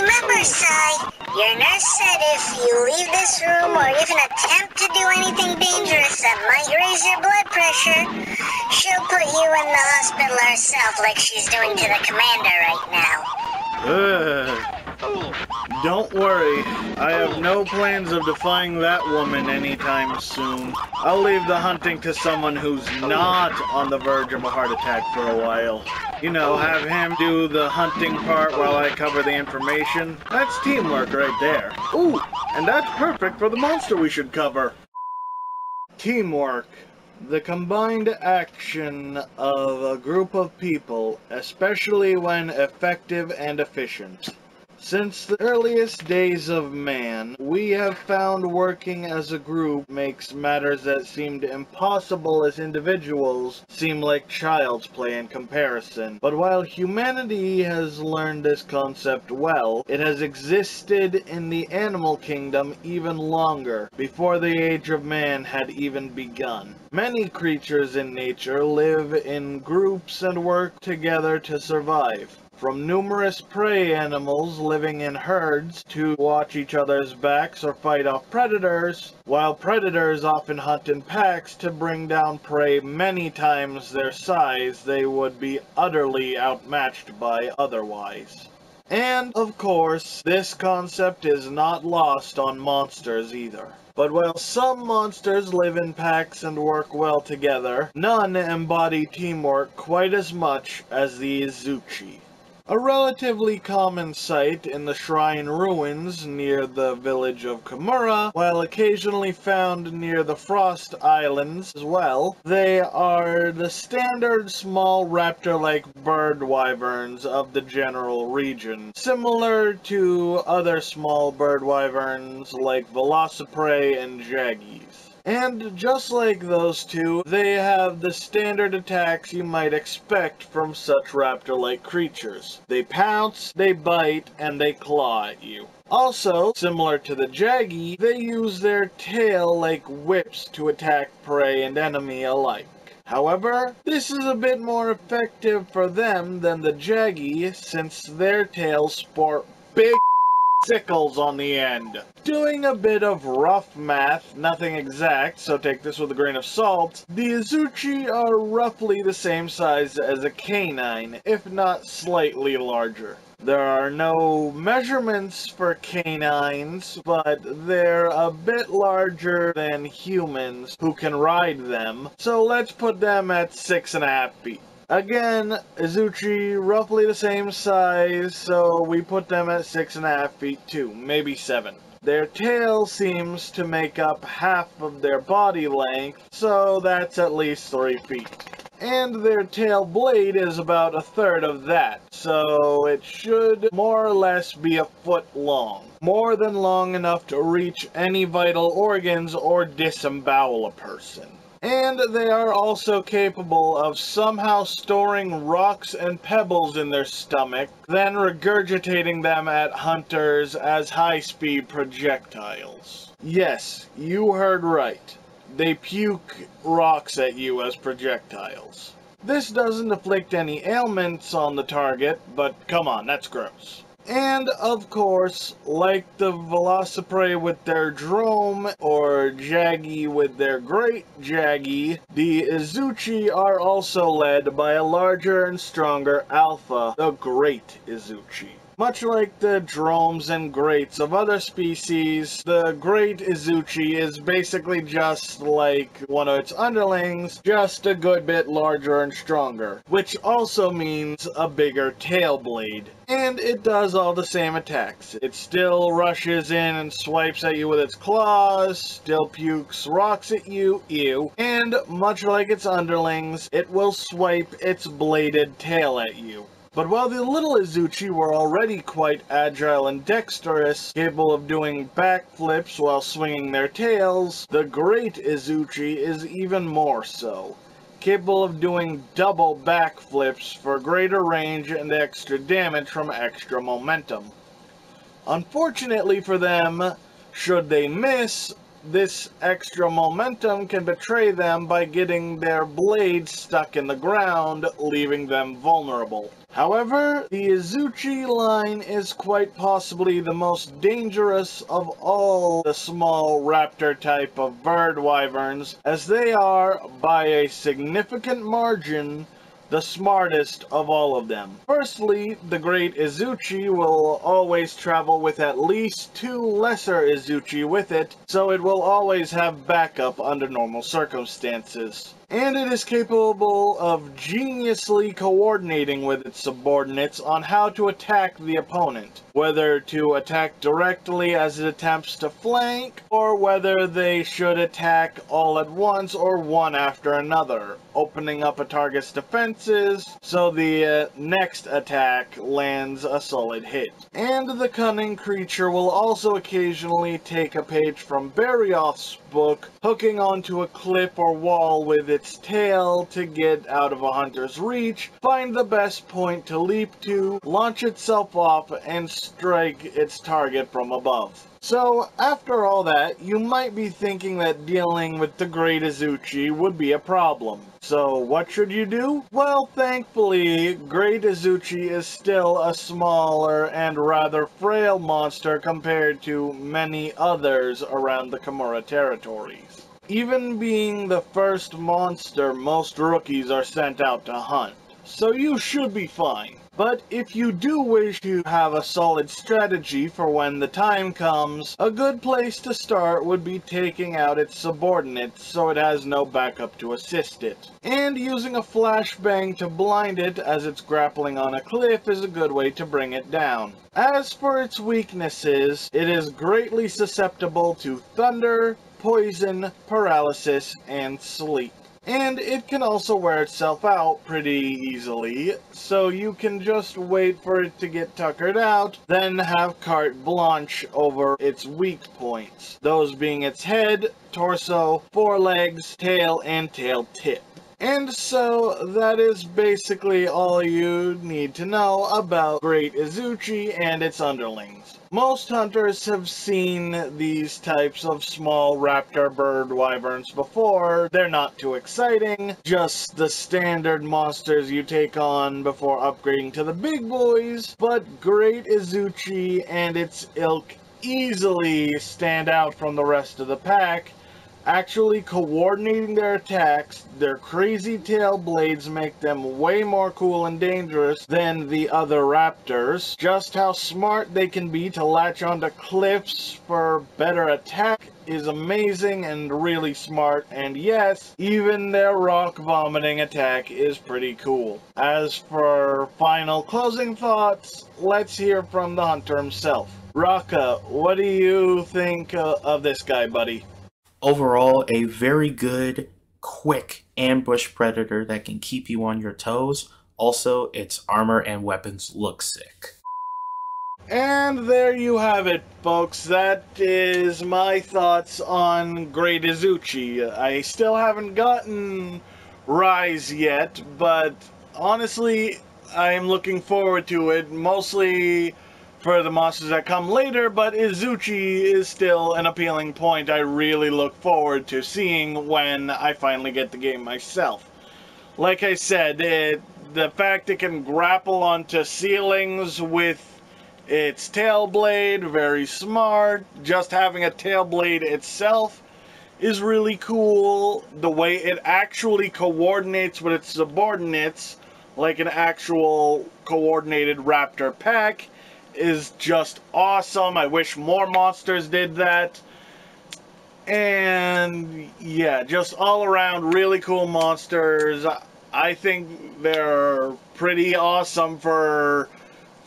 remember, Sai, your nurse said if you leave this room or even attempt to do anything dangerous that might raise your blood pressure, she'll put you in the hospital herself like she's doing to the commander right now. Don't worry, I have no plans of defying that woman anytime soon. I'll leave the hunting to someone who's not on the verge of a heart attack for a while. You know, have him do the hunting part while I cover the information. That's teamwork right there. Ooh, and that's perfect for the monster we should cover. Teamwork. The combined action of a group of people, especially when effective and efficient. Since the earliest days of man, we have found working as a group makes matters that seemed impossible as individuals seem like child's play in comparison. But while humanity has learned this concept well, it has existed in the animal kingdom even longer, before the age of man had even begun. Many creatures in nature live in groups and work together to survive. From numerous prey animals living in herds to watch each other's backs or fight off predators, while predators often hunt in packs to bring down prey many times their size they would be utterly outmatched by otherwise. And, of course, this concept is not lost on monsters either. But while some monsters live in packs and work well together, none embody teamwork quite as much as the Izuchi. A relatively common sight in the shrine ruins near the village of Kimura, while occasionally found near the Frost Islands as well, they are the standard small raptor-like bird wyverns of the general region, similar to other small bird wyverns like velociprey and jaggies. And just like those two, they have the standard attacks you might expect from such raptor-like creatures. They pounce, they bite, and they claw at you. Also, similar to the jaggy, they use their tail like whips to attack prey and enemy alike. However, this is a bit more effective for them than the jaggy, since their tails sport big sickles on the end. Doing a bit of rough math, nothing exact, so take this with a grain of salt, the Izuchi are roughly the same size as a canine, if not slightly larger. There are no measurements for canines, but they're a bit larger than humans who can ride them, so let's put them at 6.5 feet. Again, Izuchi, roughly the same size, so we put them at 6.5 feet too, maybe 7. Their tail seems to make up half of their body length, so that's at least 3 feet. And their tail blade is about 1/3 of that, so it should more or less be a foot long. More than long enough to reach any vital organs or disembowel a person. And they are also capable of somehow storing rocks and pebbles in their stomach, then regurgitating them at hunters as high-speed projectiles. Yes, you heard right. They puke rocks at you as projectiles. This doesn't inflict any ailments on the target, but come on, that's gross. And, of course, like the velociprey with their drome, or jaggy with their great jaggy, the Izuchi are also led by a larger and stronger alpha, the Great Izuchi. Much like the dromes and greats of other species, the Great Izuchi is basically just like one of its underlings, just a good bit larger and stronger, which also means a bigger tail blade. And it does all the same attacks. It still rushes in and swipes at you with its claws, still pukes rocks at you, ew, and much like its underlings, it will swipe its bladed tail at you. But while the little Izuchi were already quite agile and dexterous, capable of doing backflips while swinging their tails, the Great Izuchi is even more so. Capable of doing double backflips for greater range and extra damage from extra momentum. Unfortunately for them, should they miss, this extra momentum can betray them by getting their blades stuck in the ground, leaving them vulnerable. However, the Izuchi line is quite possibly the most dangerous of all the small raptor type of bird wyverns, as they are, by a significant margin, the smartest of all of them. Firstly, the Great Izuchi will always travel with at least 2 lesser Izuchi with it, so it will always have backup under normal circumstances. And it is capable of geniusly coordinating with its subordinates on how to attack the opponent, whether to attack directly as it attempts to flank, or whether they should attack all at once or one after another, opening up a target's defenses so the next attack lands a solid hit. And the cunning creature will also occasionally take a page from Barioth's book, hooking onto a cliff or wall with its tail to get out of a hunter's reach, find the best point to leap to, launch itself off, and strike its target from above. So, after all that, you might be thinking that dealing with the Great Izuchi would be a problem. So, what should you do? Well, thankfully, Great Izuchi is still a smaller and rather frail monster compared to many others around the Kimura territories, even being the first monster most rookies are sent out to hunt. So you should be fine. But if you do wish to have a solid strategy for when the time comes, a good place to start would be taking out its subordinates so it has no backup to assist it. And using a flashbang to blind it as it's grappling on a cliff is a good way to bring it down. As for its weaknesses, it is greatly susceptible to thunder, poison, paralysis, and sleep. And it can also wear itself out pretty easily, so you can just wait for it to get tuckered out, then have carte blanche over its weak points, those being its head, torso, forelegs, tail, and tail tip. And so, that is basically all you need to know about Great Izuchi and its underlings. Most hunters have seen these types of small raptor bird wyverns before. They're not too exciting, just the standard monsters you take on before upgrading to the big boys, but Great Izuchi and its ilk easily stand out from the rest of the pack. Actually coordinating their attacks, their crazy tail blades make them way more cool and dangerous than the other raptors. Just how smart they can be to latch onto cliffs for better attack is amazing and really smart, and yes, even their rock vomiting attack is pretty cool. As for final closing thoughts, let's hear from the hunter himself. Raka, what do you think of this guy, buddy? Overall, a very good, quick ambush predator that can keep you on your toes. Also, its armor and weapons look sick. And there you have it, folks. That is my thoughts on Great Izuchi. I still haven't gotten Rise yet, but honestly, I'm looking forward to it, mostly for the monsters that come later, but Izuchi is still an appealing point I really look forward to seeing when I finally get the game myself. Like I said, the fact it can grapple onto ceilings with its tail blade, very smart. Just having a tail blade itself is really cool. The way it actually coordinates with its subordinates, like an actual coordinated raptor pack, is just awesome. I wish more monsters did that. And yeah, just all around really cool monsters. I think they're pretty awesome for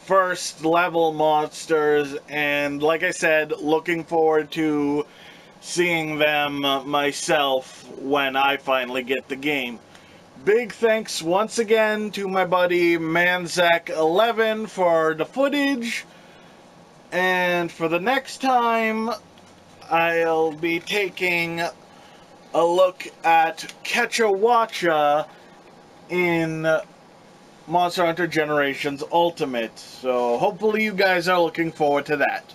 first level monsters, and like I said, looking forward to seeing them myself when I finally get the game. Big thanks once again to my buddy Manzak11 for the footage, and for the next time I'll be taking a look at Kechawacha in Monster Hunter Generations Ultimate, so hopefully you guys are looking forward to that.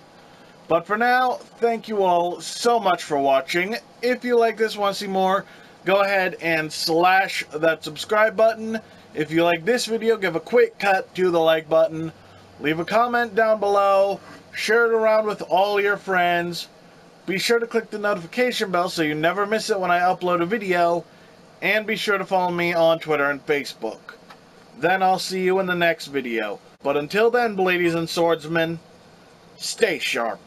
But for now, thank you all so much for watching. If you like this, want to see more, go ahead and slash that subscribe button. If you like this video, give a quick cut to the like button. Leave a comment down below. Share it around with all your friends. Be sure to click the notification bell so you never miss it when I upload a video. And be sure to follow me on Twitter and Facebook. Then I'll see you in the next video. But until then, ladies and swordsmen, stay sharp.